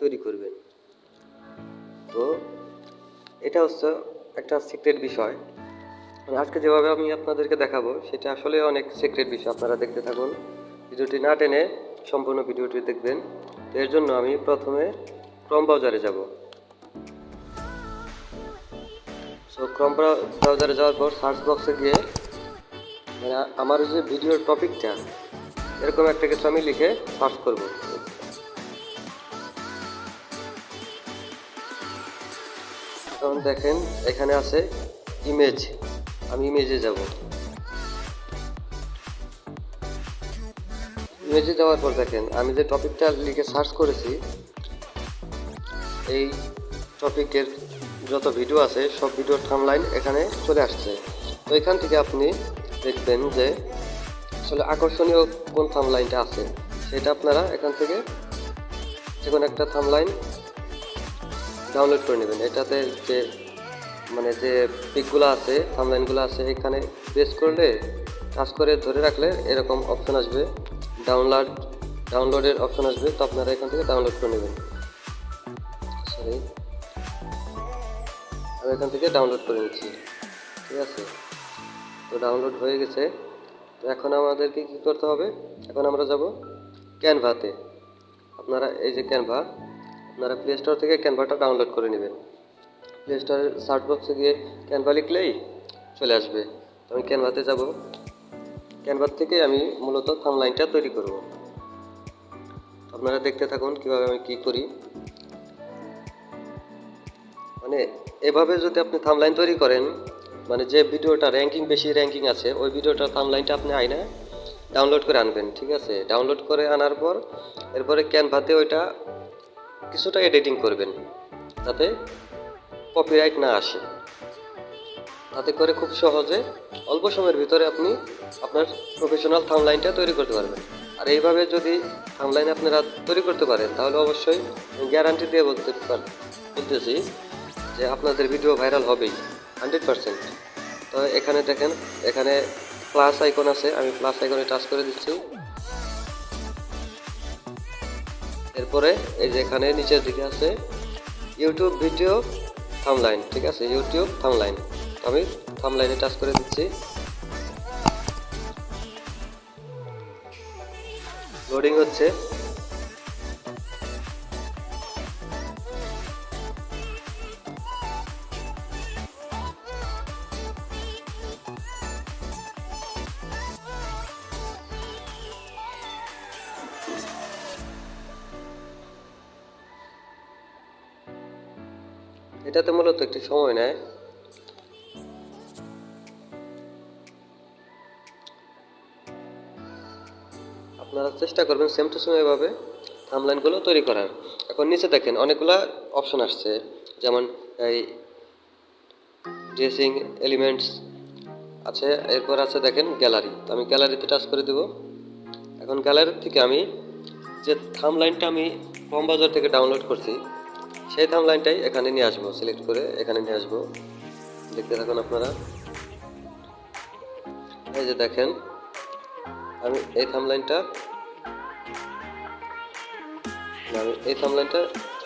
তৈরি করবেন। তো এটা হচ্ছে একটা সিক্রেট বিষয়। আজকে যেভাবে আমি আপনাদেরকে দেখাবো সেটা আসলে অনেক সিক্রেট বিষয়। আপনারা দেখতে থাকুন, ভিডিওটি না টেনে সম্পূর্ণ ভিডিওটি দেখবেন। তো এর জন্য আমি প্রথমে ক্রোম ব্রাউজারে যাব। সো ক্রোম ব্রাউজারে যাওয়ার পর সার্চ বক্সে গিয়ে মানে আমার যে ভিডিওর টপিকটা এরকম একটা কিছু আমি লিখে সার্চ করব। এখন দেখেন এখানে আছে ইমেজ, আমি ইমেজে যাব। ইমেজে যাওয়ার পর দেখেন আমি যে টপিকটা লিখে সার্চ করেছি এই টপিকের যত ভিডিও আছে সব ভিডিওর থাম্বনেইল এখানে চলে আসছে। তো এখান থেকে আপনি দেখবেন যে আসলে আকর্ষণীয় কোন থাম্বনেইলটা আছে সেটা আপনারা এখান থেকে যে কোনো একটা থাম্বনেইল ডাউনলোড করে নেবেন। এটাতে যে মানে যে পিকগুলো আছে থাম্বনেইলগুলো আছে এখানে প্রেস করলে টাচ করে ধরে রাখলে এরকম অপশন আসবে, ডাউনলোডের অপশন আসবে। তো আপনারা এখান থেকে ডাউনলোড করে নেবেন। সরি, আমি এখান থেকে ডাউনলোড করে নিচ্ছি, ঠিক আছে। তো ডাউনলোড হয়ে গেছে। তো এখন আমাদেরকে কী করতে হবে, এখন আমরা যাব ক্যানভাতে। আপনারা এই যে ক্যানভা, আপনারা প্লে স্টোর থেকে ক্যানভাটা ডাউনলোড করে নেবেন। প্লে স্টোরের সার্চ বক্সে গিয়ে ক্যানভা লিখলেই চলে আসবে। তো আমি ক্যানভাতে যাব। ক্যানভা থেকে আমি মূলত থাম্বনেইলটা তৈরি করব। আপনারা দেখতে থাকুন কীভাবে আমি কী করি। মানে এভাবে যদি আপনি থাম্বনেইল তৈরি করেন, মানে যে ভিডিওটা বেশি র্যাঙ্কিং আছে ওই ভিডিওটার থাম্বনেইলটা আপনি আইনা ডাউনলোড করে আনবেন, ঠিক আছে। ডাউনলোড করে আনার পর এরপরে ক্যানভাতে ওইটা কিছুটা এডিটিং করবেন যাতে কপিরাইট না আসে। তাতে করে খুব সহজে অল্প সময়ের ভিতরে আপনি আপনার প্রফেশনাল থাম্বনেইলটা তৈরি করতে পারবেন। আর এইভাবে যদি থাম্বনেইল আপনারা তৈরি করতে পারেন তাহলে অবশ্যই গ্যারান্টি দিয়ে বলতেছি যে আপনাদের ভিডিও ভাইরাল হবেই 100%। তো এখানে দেখেন এখানে প্লাস আইকন আছে, আমি প্লাস আইকনে টাচ করে দিচ্ছি। এরপরে এই যে এখানে নিচের দিকে আছে ইউটিউব ভিডিও থাম্বনেইল, ঠিক আছে, ইউটিউব থাম্বনেইল। আমি থাম্বনেইলে টাচ করে দিচ্ছি। লোডিং হচ্ছে। এটাতে মূলত একটি সময় নেয়। আপনারা চেষ্টা করবেন সেম টু সেম এভাবে থাম্বনেইলগুলো তৈরি করার। এখন নিচে দেখেন অনেকগুলো অপশন আসছে, যেমন এই ড্রেসিং এলিমেন্টস আছে, এরপর আছে দেখেন গ্যালারি। তো আমি গ্যালারিতে টাচ করে দেব। এখন গ্যালারি থেকে আমি যে থাম্বনেইলটা আমি ক্রোম ব্রাউজার থেকে ডাউনলোড করছি সেই থাম্বনেইলটাই এখানে নিয়ে আসবো, সিলেক্ট করে এখানে নিয়ে আসবো। দেখতে থাকুন আপনারা। এই যে দেখেন আমি এই থাম্বনেইলটা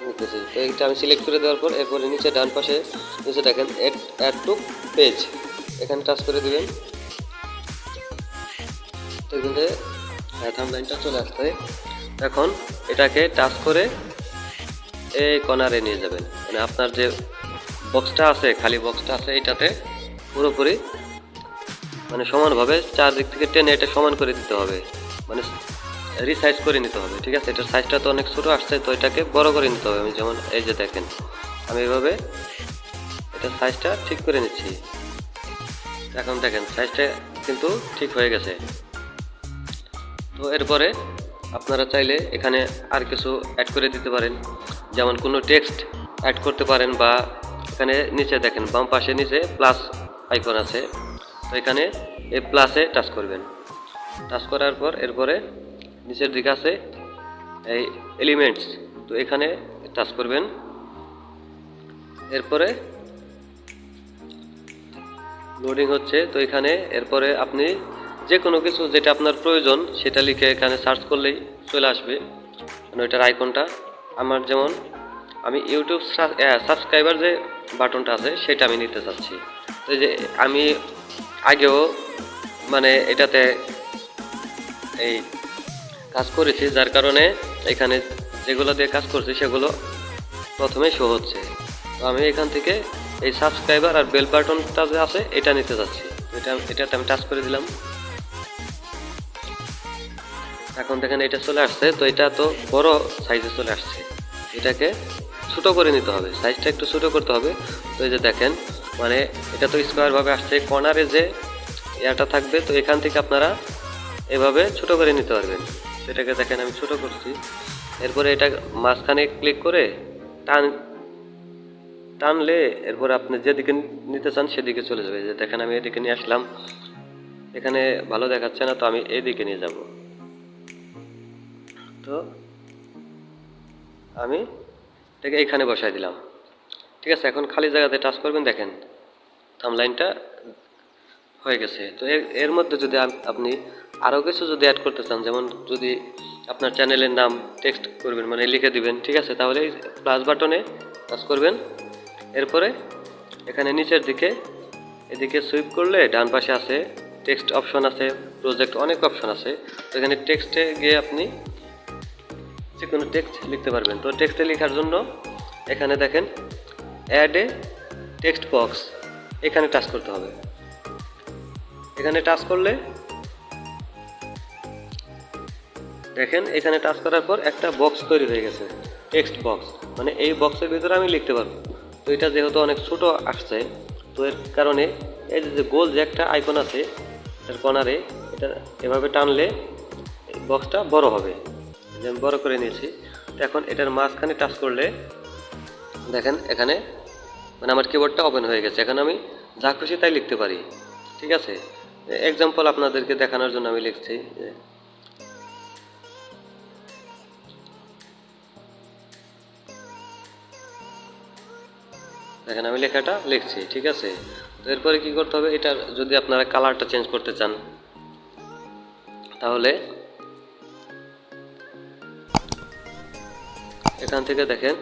নিতেছি। তো এইটা আমি সিলেক্ট করে দেওয়ার পর এরপরে নিচে ডান পাশে নিচে দেখেন অ্যাড টু পেজ, এখানে টাচ করে দিবেন। তো এখানে থাম্বনেইলটা চলে আসছে। এখন এটাকে টাচ করে এই কর্নারে নিয়ে যাবেন, মানে আপনার যে বক্সটা আছে খালি বক্সটা আছে এটাতে পুরোপুরি মানে সমানভাবে চারদিক থেকে টেনে এটা সমান করে দিতে হবে, মানে রিসাইজ করে নিতে হবে, ঠিক আছে। এটার সাইজটা তো অনেক ছোটো আসছে, তো এটাকে বড় করে নিতে হবে। আমি যেমন এই যে দেখেন আমি এভাবে এটার সাইজটা ঠিক করে নিচ্ছি। এখন দেখেন সাইজটা কিন্তু ঠিক হয়ে গেছে। তো এরপরে আপনারা চাইলে এখানে আর কিছু অ্যাড করে দিতে পারেন, যেমন কোনো টেক্সট অ্যাড করতে পারেন, বা এখানে নিচে দেখেন বাম পাশে নিচে প্লাস আইকন আছে, তো এখানে এই প্লাসে টাচ করবেন। টাচ করার পর এরপরে নিচের দিকে আছে এই এলিমেন্টস, তো এখানে টাচ করবেন। এরপরে লোডিং হচ্ছে। তো এখানে এরপরে আপনি যে কোনো কিছু যেটা আপনার প্রয়োজন সেটা লিখে এখানে সার্চ করলেই চলে আসবে, মানে ওইটার আইকনটা আমার যেমন আমি ইউটিউব সাবস্ক্রাইবার যে বাটনটা আছে সেটা আমি নিতে চাচ্ছি। তো এই যে আমি আগেও মানে এটাতে এই কাজ করেছি, যার কারণে এখানে যেগুলো দিয়ে কাজ করছি সেগুলো প্রথমে শো হচ্ছে। তো আমি এখান থেকে এই সাবস্ক্রাইবার আর বেল বাটনটা যে আছে এটা নিতে চাচ্ছি। এটাতে আমি টাচ করে দিলাম। এখন দেখেন এটা চলে আসছে। তো এটা তো বড় সাইজে চলে আসছে, এটাকে ছোটো করে নিতে হবে, সাইজটা একটু ছোটো করতে হবে। তো এই যে দেখেন মানে এটা তো স্কোয়ারভাবে আসছে, কর্নারে যে ইয়াটা থাকবে তো এখান থেকে আপনারা এভাবে ছোটো করে নিতে পারবেন। এটাকে দেখেন আমি ছোটো করছি। এরপরে এটা মাঝখানে ক্লিক করে টানলে এরপরে আপনি যেদিকে নিতে চান সেদিকে চলে যাবে। যে দেখেন আমি এদিকে নিয়ে আসলাম, এখানে ভালো দেখাচ্ছে না, তো আমি এদিকে নিয়ে যাব। তো আমি এটাকে এইখানে বসাই দিলাম। ঠিক আছে, এখন খালি জায়গাতে টাচ করবেন, দেখেন থাম্বনেইলটা হয়ে গেছে। তো এর মধ্যে যদি আপনি আরও কিছু যদি অ্যাড করতে চান, যেমন যদি আপনার চ্যানেলের নাম টেক্সট করবেন মানে লিখে দিবেন, ঠিক আছে, তাহলে প্লাস বাটনে টাচ করবেন। এরপরে এখানে নিচের দিকে এদিকে সুইপ করলে ডান পাশে আছে টেক্সট অপশন আছে, প্রজেক্ট, অনেক অপশন আছে। তো এখানে টেক্সটে গিয়ে আপনি যে কোনো টেক্সট লিখতে পারবেন। তো টেক্সটে লেখার জন্য এখানে দেখেন অ্যাড এ টেক্সট বক্স, এখানে টাচ করতে হবে। এখানে টাচ করলে দেখেন এখানে টাচ করার পর একটা বক্স তৈরি হয়ে গেছে, টেক্সট বক্স, মানে এই বক্সের ভিতরে আমি লিখতে পারবো। তো এটা যেহেতু অনেক ছোট আসছে, তো এর কারণে এই যে গোল যে একটা আইকন আছে এটার কর্নারে, এটা এভাবে টানলে বক্সটা বড় হবে। আমি বড় করে নিয়েছি। তো এখন এটার মাঝখানে টাচ করলে দেখেন এখানে মানে আমার কিবোর্ডটা ওপেন হয়ে গেছে। এখন আমি যা খুশি তাই লিখতে পারি। ঠিক আছে, এক্সাম্পল আপনাদেরকে দেখানোর জন্য আমি লিখছি। দেখেন আমি লেখাটা লিখছি, ঠিক আছে। তো এরপরে কি করতে হবে, এটার যদি আপনারা কালারটা চেঞ্জ করতে চান তাহলে এখান থেকে দেখেন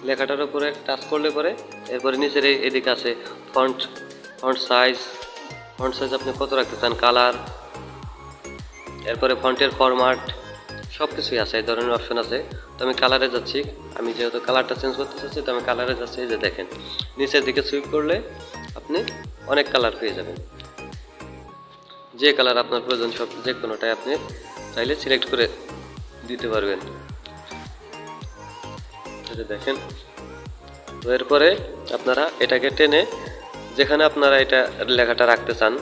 লেখাটার উপরে টাচ করলে পরে এরপরে নিচের এদিকে আছে ফন্ট সাইজ আপনি কত রাখতে চান, কালার, এরপরে ফন্টের ফরম্যাট, সব কিছুই আছে, এই ধরনের অপশন আছে। তো আমি কালারে যাচ্ছি, আমি যেহেতু কালারটা চেঞ্জ করতে চাচ্ছি তো আমি কালারে যাচ্ছি। এই যে দেখেন নিচের দিকে সুইপ করলে আপনি অনেক কালার পেয়ে যাবেন, যে কালার আপনার প্রয়োজন সব যে কোনোটাই আপনি চাইলে সিলেক্ট করে দিতে পারবেন। দেখেন তো এরপরে আপনারা এটাকে টেনে যেখানে আপনারা এটা লেখাটা রাখতে চান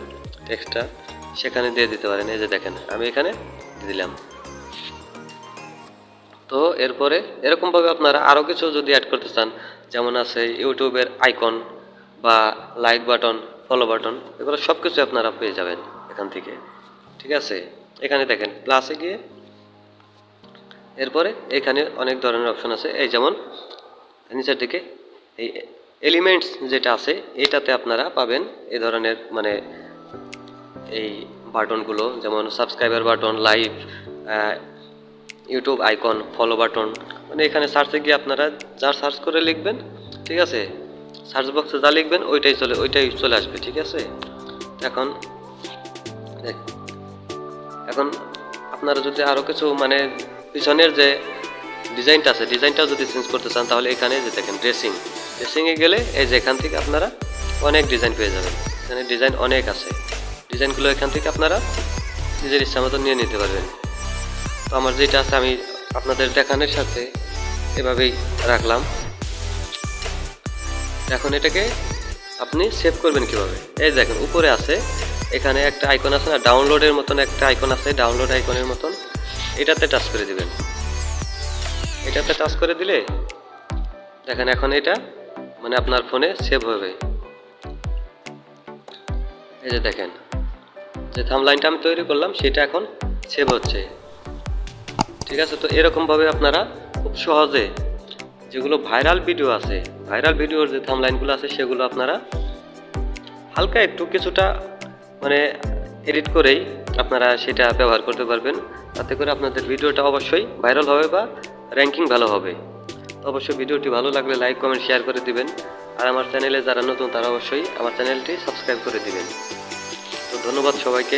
টেক্সটটা সেখানে দিয়ে দিতে পারেন। এই যে দেখেন আমি এখানে দিয়ে দিলাম। তো এরপরে এরকমভাবে আপনারা আরও কিছু যদি অ্যাড করতে চান, যেমন আছে ইউটিউবের আইকন বা লাইক বাটন, ফলো বাটন, এগুলো সব কিছু আপনারা পেয়ে যাবেন এখান থেকে। ঠিক আছে, এখানে দেখেন প্লাসে গিয়ে এরপরে এখানে অনেক ধরনের অপশন আছে। এই যেমন নিচের দিকে এই এলিমেন্টস যেটা আছে এটাতে আপনারা পাবেন এই ধরনের মানে এই বাটনগুলো, যেমন subscriber button, live, YouTube icon, follow button, মানে এখানে সার্চে গিয়ে আপনারা যা সার্চ করে লিখবেন, ঠিক আছে, সার্চ বক্সে যা লিখবেন ওইটাই চলে আসবে। ঠিক আছে, এখন আপনারা যদি আরও কিছু মানে পিছনের যে ডিজাইনটা আছে ডিজাইনটাও যদি চেঞ্জ করতে চান তাহলে এখানে যে দেখেন ড্রেসিংয়ে গেলে এই যে এখান থেকে আপনারা অনেক ডিজাইন পেয়ে যাবেন। এখানে ডিজাইন অনেক আছে, ডিজাইনগুলো এখান থেকে আপনারা নিজের ইচ্ছা মতো নিয়ে নিতে পারবেন। তো আমার যেটা আছে আমি আপনাদের দেখানোর সাথে এভাবেই রাখলাম। এখন এটাকে আপনি সেভ করবেন কিভাবে, এই দেখেন উপরে আছে এখানে একটা আইকন আছে না, ডাউনলোডের মতন একটা আইকন আছে, ডাউনলোড আইকনের মতন, এটাতে টাচ করে দিবেন। এটাতে টাচ করে দিলে দেখেন এখন এটা মানে আপনার ফোনে সেভ হবে। এই যে দেখেন যে থাম্বনেইলটা আমি তৈরি করলাম সেটা এখন সেভ হচ্ছে। ঠিক আছে, তো এরকমভাবে আপনারা খুব সহজে যেগুলো ভাইরাল ভিডিও আছে, ভাইরাল ভিডিওর যে থাম্বনেইলগুলো আছে সেগুলো আপনারা হালকা একটু কিছুটা মানে এডিট করেই আপনারা সেটা ব্যবহার করতে পারবেন। তাতে করে আপনাদের ভিডিওটা অবশ্যই ভাইরাল হবে বা র্যাঙ্কিং ভালো হবে। তো অবশ্যই ভিডিওটি ভালো লাগলে লাইক কমেন্ট শেয়ার করে দিবেন। আর আমার চ্যানেলে যারা নতুন তারা অবশ্যই আমার চ্যানেলটি সাবস্ক্রাইব করে দিবেন। তো ধন্যবাদ সবাইকে।